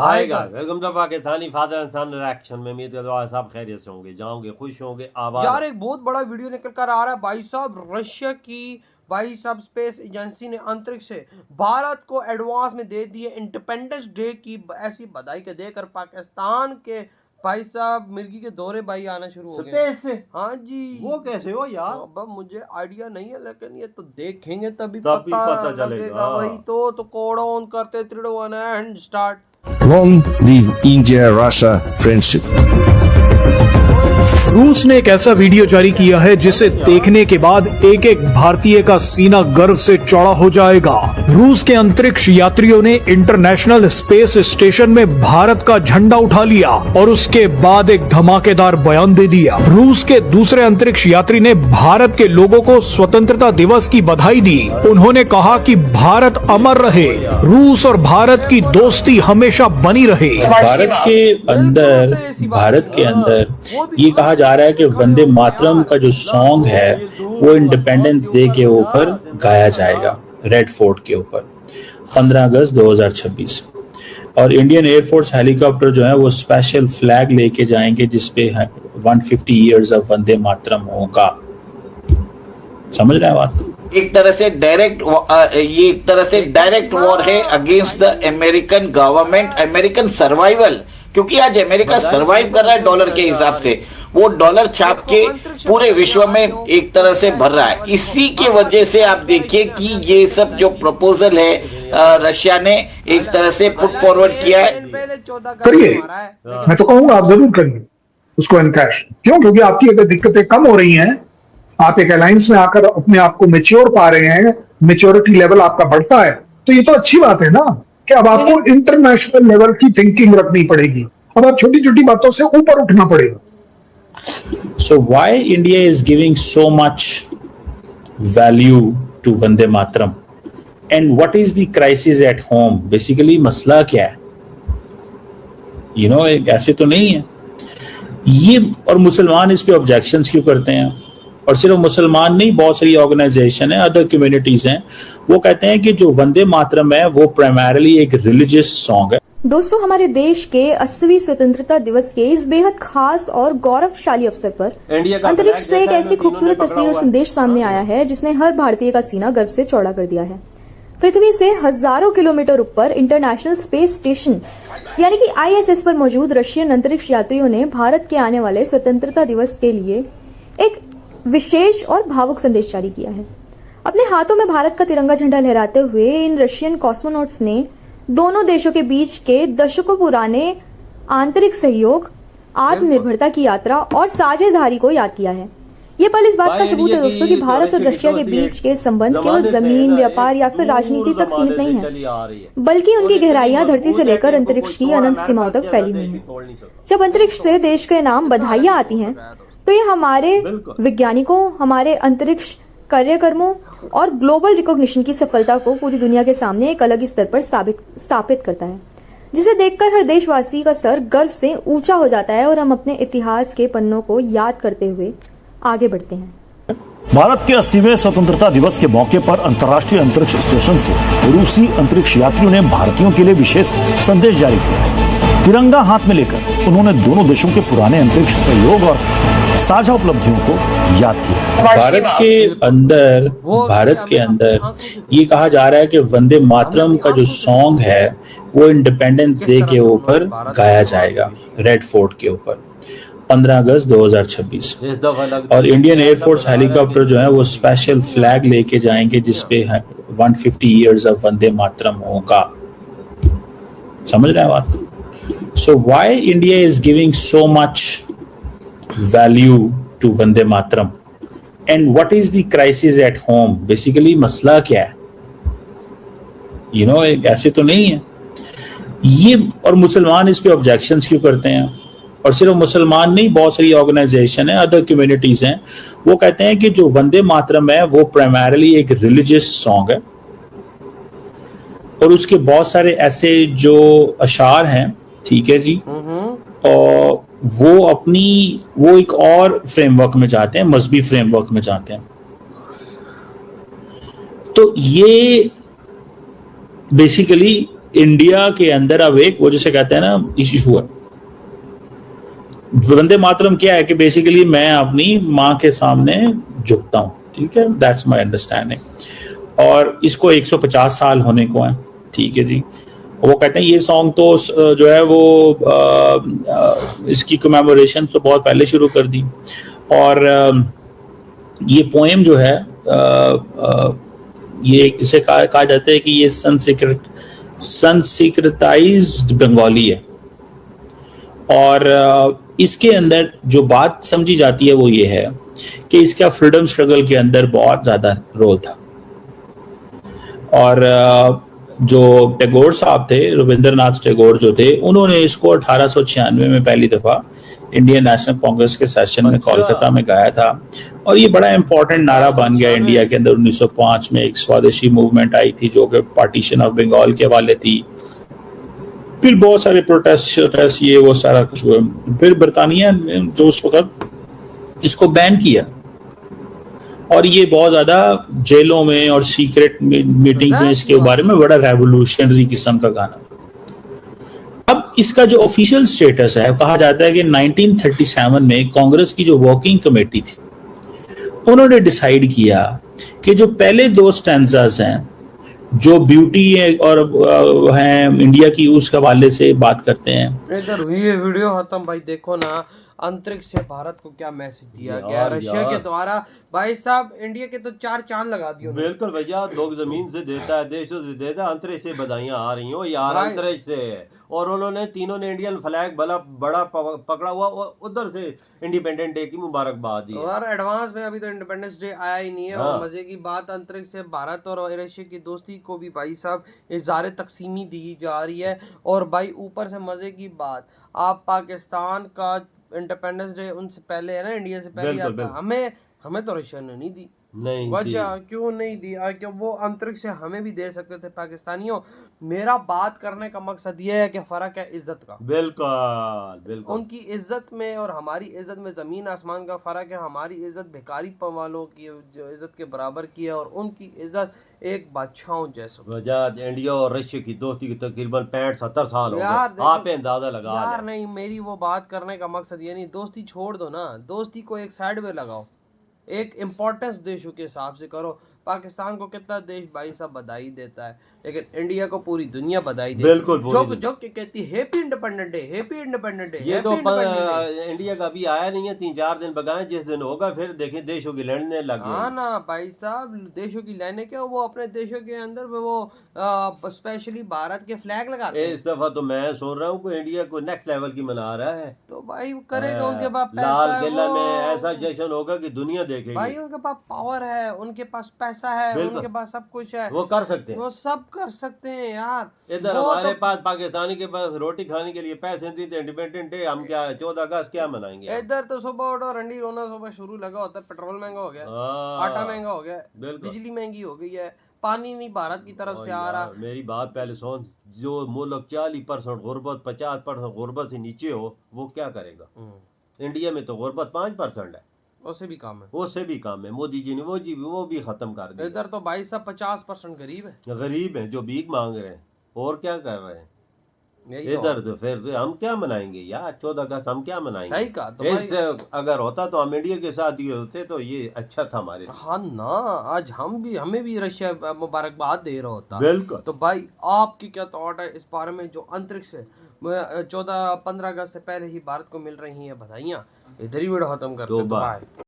Hi guys, welcome to Pakistani father and son reaction में। उम्मीद है दुआ सब खैरियत से होंगे, जाओगे, खुश होंगे, आबाद। यार एक बहुत बड़ा वीडियो निकल कर आ रहा है भाई साहब। रशिया की भाई साहब स्पेस एजेंसी ने अंतरिक्ष से भारत को एडवांस में दे दिए इंडिपेंडेंस डे की ऐसी बधाई के देकर पाकिस्तान के भाई साहब मिर्गी के दौरे भाई आना शुरू हो गए स्पेस से। हाँ जी, वो कैसे हो यार? अब मुझे आइडिया नहीं है, लेकिन ये तो देखेंगे तभी पता लगेगा चलेगा। वही तो कोड ऑन करते 3 2 1 and start. Long live India-Russia friendship. रूस ने एक ऐसा वीडियो जारी किया है जिसे देखने के बाद एक एक भारतीय का सीना गर्व से चौड़ा हो जाएगा। रूस के अंतरिक्ष यात्रियों ने इंटरनेशनल स्पेस स्टेशन में भारत का झंडा उठा लिया और उसके बाद एक धमाकेदार बयान दे दिया। रूस के दूसरे अंतरिक्ष यात्री ने भारत के लोगों को स्वतंत्रता दिवस की बधाई दी। उन्होंने कहा कि भारत अमर रहे, रूस और भारत की दोस्ती हमेशा बनी रहे। भारत के अंदर ये कहा जा रहा है कि वंदे मातरम का जो सॉन्ग है वो इंडिपेंडेंस डे के ऊपर गाया जाएगा, रेड फोर्ट के ऊपर 15 अगस्त 2026। और इंडियन एयरफोर्स हेलीकॉप्टर जो है वो स्पेशल फ्लैग लेके जाएंगे जिसपे 150 इयर्स ऑफ वंदे मातरम होगा। समझ रहे हैं बात को? एक तरह से डायरेक्ट वॉर है against the American government, American survival. क्योंकि आज अमेरिका सर्वाइव कर रहा है डॉलर के हिसाब से, वो डॉलर छाप के पूरे विश्व में एक तरह से भर रहा है। इसी के वजह से आप देखिए कि ये सब जो प्रपोजल है रशिया ने एक तरह से पुट फॉरवर्ड किया है। करिए, मैं तो कहूंगा आप जरूर करिए उसको एनकैश। क्यों? क्योंकि आपकी अगर दिक्कतें कम हो रही हैं, आप एक अलायंस में आकर अपने आप को मेच्योर पा रहे हैं, मेच्योरिटी लेवल आपका बढ़ता है, तो ये तो अच्छी बात है ना कि अब आपको इंटरनेशनल लेवल की थिंकिंग रखनी पड़ेगी। अब आप छोटी छोटी बातों से ऊपर उठना पड़ेगा। So why India is giving so much value to Vande Mataram? And what is the crisis at home? Basically मसला क्या है? ऐसे तो नहीं है ये। और मुसलमान इस पे ऑब्जेक्शंस क्यों करते हैं? और सिर्फ मुसलमान नहीं, बहुत सारी ऑर्गेनाइजेशन है, अदर कम्युनिटीज हैं, वो कहते हैं कि जो वंदे मातरम है वो प्राइमरली एक रिलीजियस सॉन्ग है। दोस्तों, हमारे देश के 80वीं स्वतंत्रता दिवस के इस बेहद खास और गौरवशाली अवसर पर अंतरिक्ष से एक ऐसी खूबसूरत तस्वीर और संदेश सामने आया है जिसने हर भारतीय का सीना गर्व से चौड़ा कर दिया है। पृथ्वी से हजारों किलोमीटर ऊपर इंटरनेशनल स्पेस स्टेशन यानी कि ISS पर मौजूद रशियन अंतरिक्ष यात्रियों ने भारत के आने वाले स्वतंत्रता दिवस के लिए एक विशेष और भावुक संदेश जारी किया है। अपने हाथों में भारत का तिरंगा झंडा लहराते हुए इन रशियन कॉस्मोनॉट्स ने दोनों देशों के बीच के दशकों पुराने आंतरिक सहयोग, आत्मनिर्भरता की यात्रा और साझेदारी को याद किया है। ये पल इस बात का सबूत है दोस्तों कि भारत और रशिया के बीच के संबंध केवल जमीन, व्यापार या फिर राजनीति तक सीमित नहीं है, बल्कि उनकी गहराइयां धरती से लेकर अंतरिक्ष की अनंत सीमाओं तक फैली हुई हैं। जब अंतरिक्ष से देश के नाम बधाइयां आती हैं, तो ये हमारे वैज्ञानिकों, हमारे अंतरिक्ष कार्यक्रमों और ग्लोबल रिकॉग्निशन की सफलता को पूरी दुनिया के सामने एक अलग स्तर पर स्थापित करता है, जिसे देखकर हर देशवासी का सर गर्व से ऊंचा हो जाता है और हम अपने इतिहास के पन्नों को याद करते हुए आगे बढ़ते हैं। भारत के 80वें स्वतंत्रता दिवस के मौके पर अंतर्राष्ट्रीय अंतरिक्ष स्टेशन से रूसी अंतरिक्ष यात्रियों ने भारतीयों के लिए विशेष संदेश जारी किया। तिरंगा हाथ में लेकर उन्होंने दोनों देशों के पुराने अंतरिक्ष सहयोग और साझा उपलब्धियों को याद किया। भारत के अंदर ये कहा जा रहा है कि वंदे मातरम का जो सॉन्ग है वो इंडिपेंडेंस डे के ऊपर गाया जाएगा, रेड फोर्ट के ऊपर 15 अगस्त 2026। और इंडियन एयरफोर्स हेलीकॉप्टर जो है वो स्पेशल फ्लैग लेके जाएंगे जिसपे 150 इयर्स ऑफ वंदे मातरम होगा। समझ रहे हैं बात को? So why India is giving so much value to Vande Mataram? And what is the crisis at home? Basically मसला क्या है? ऐसे तो नहीं है ये। और मुसलमान इस पे ऑब्जेक्शंस क्यों करते हैं? और सिर्फ मुसलमान नहीं, बहुत सारी ऑर्गेनाइजेशन है, अदर कम्युनिटीज हैं, वो कहते हैं कि जो वंदे मातरम है वो प्राइमरली एक रिलीजियस सॉन्ग है। और उसके बहुत सारे ऐसे जो अशार हैं, ठीक है जी, और वो एक और फ्रेमवर्क में जाते हैं, मजहबी फ्रेमवर्क में जाते हैं। तो ये बेसिकली इंडिया के अंदर अब एक वो जिसे कहते हैं ना इशू है। वंदे मातरम क्या है कि बेसिकली मैं अपनी माँ के सामने झुकता हूँ, ठीक है, दैट्स माय अंडरस्टैंडिंग। और इसको 150 साल होने को है, ठीक है जी। वो कहते हैं ये सॉन्ग तो जो है वो इसकी कमेमोरेशन तो बहुत पहले शुरू कर दी। और ये पोएम जो है ये इसे कहा जाता है कि ये संस्कृताइज्ड बंगाली है। और इसके अंदर जो बात समझी जाती है वो ये है कि इसका फ्रीडम स्ट्रगल के अंदर बहुत ज्यादा रोल था। और जो टैगोर साहब थे, रविंद्रनाथ टैगोर जो थे, उन्होंने इसको 1896 में पहली दफा इंडियन नेशनल कांग्रेस के सेशन में कोलकाता में गाया था। और ये बड़ा इंपॉर्टेंट नारा बन गया इंडिया के अंदर। 1905 में एक स्वदेशी मूवमेंट आई थी जो कि पार्टीशन ऑफ बंगाल के हवाले थी। फिर बहुत सारे प्रोटेस्ट ये वो सारा कुछ हुआ। फिर बरतानिया ने जो उस वक्त इसको बैन किया और ये बहुत ज्यादा जेलों में और सीक्रेट मीटिंग्स में इसके बारे में बड़ा रेवोल्यूशनरी किस्म का गाना। अब इसका जो ऑफिशियल स्टेटस है, कहा जाता है कि 1937 में कांग्रेस की जो वर्किंग कमेटी थी उन्होंने डिसाइड किया कि जो पहले 2 स्टैंजास हैं जो ब्यूटी है और हैं इंडिया की, उस हवाले से बात करते हैं। इधर हुई है वीडियो खत्म भाई, देखो ना अंतरिक्ष से भारत को क्या मैसेज दिया गया रशिया के द्वारा। भाई साहब इंडिया के तो 4 चांद लगा दिए। बिल्कुल भैया, लोग जमीन से देता है, देशों से देता है, अंतरिक्ष से बधाइयां आ रही हो यार, अंतरिक्ष से। और उन्होंने तीनों ने इंडियन फ्लैग बड़ा पकड़ा हुआ और उधर से इंडिपेंडेंट डे की मुबारकबाद दी। और एडवांस में अभी तो इंडिपेंडेंस डे आया ही नहीं है। और मजे की बात, अंतरिक्ष से भारत और रशिया की दोस्ती को भी भाई साहब इज़हार तकसीमी दी जा रही है। और भाई ऊपर से मजे की बात, आप पाकिस्तान का इंडिपेंडेंस डे उनसे पहले है ना, इंडिया से पहले आता। हमें तो रशिया ने नहीं दी। नहीं वजह क्यों नहीं दी? कि वो अंतरिक्ष से हमें भी दे सकते थे पाकिस्तानियों। मेरा बात करने का मकसद ये है कि फर्क है इज्जत का। बिल्कुल। उनकी इज्जत में और हमारी इज्जत में जमीन आसमान का फर्क है। हमारी इज्जत भिखारी वालों की जो इज्जत के बराबर की है और उनकी इज्जत एक बादशाहों जैसा। वजह इंडिया और रशिया की दोस्ती की तकरीबन 65-70 साल हो गए। आप अंदाजा लगा यार नहीं, मेरी वो बात करने का मकसद ये नहीं, दोस्ती छोड़ दो ना, दोस्ती को एक साइड में लगाओ, एक इम्पोर्टेंस देशों के हिसाब से करो। पाकिस्तान को कितना देश भाई साहब बधाई देता है, लेकिन इंडिया को पूरी दुनिया बधाई देती है। बिल्कुल जो कहती happy independent day, happy independent day. ये तो इंडिया का भी आया नहीं है, 3-4 दिन बगाए, जिस दिन होगा फिर देखें देशों की लड़ने लगे। हाँ ना भाई साहब, देशों की लड़ने क्या, वो अपने देशों के अंदर वो स्पेशली भारत के फ्लैग लगाते हैं। इस दफा तो मैं सोच रहा हूँ कि इंडिया को नेक्स्ट लेवल की मना रहा है। तो भाई करेगा, उनके पास लाल किला में ऐसा जश्न होगा कि दुनिया देखेगी। भाई उनके पास पावर है, उनके पास पैसा है, उनके पास सब कुछ है, वो कर सकते हैं, वो सब कर सकते हैं यार। इधर हमारे पास पाकिस्तानी के पास रोटी खाने के लिए पैसे नहीं थे। इंडिपेंडेंट डे हम क्या 14 अगस्त क्या मनाएंगे? इधर तो सुबह उठो रंडी रोना सुबह शुरू लगा होता है। पेट्रोल महंगा हो गया, आटा महंगा हो गया, बिजली महंगी हो गई है, पानी नहीं भारत की तरफ से आ रहा। मेरी बात पहले सुन, जो मुल्क 40% गुर्बत 50% गुर्बत से नीचे हो वो क्या करेगा? इंडिया में तो गुर्बत 5% है, उससे भी कम है, उससे भी कम है। मोदी जी ने वो भी खत्म कर दिया। इधर तो भाई साहब 50% गरीब है जो भीख मांग रहे हैं और क्या कर रहे हैं इधर। तो फिर हम क्या मनाएंगे यार 14 अगस्त, हम क्या मनाएंगे? सही कहा। तो अगर होता तो हम इंडिया के साथ ही होते तो ये अच्छा था हमारे लिए। हाँ ना, आज हमें भी रशिया मुबारकबाद दे रहा होता। बिल्कुल। तो भाई आपकी क्या थॉट है इस बारे में, जो अंतरिक्ष से 14-15 अगस्त से पहले ही भारत को मिल रही है बधाइयाँ? इधर ही वीडियो खत्म करते हैं।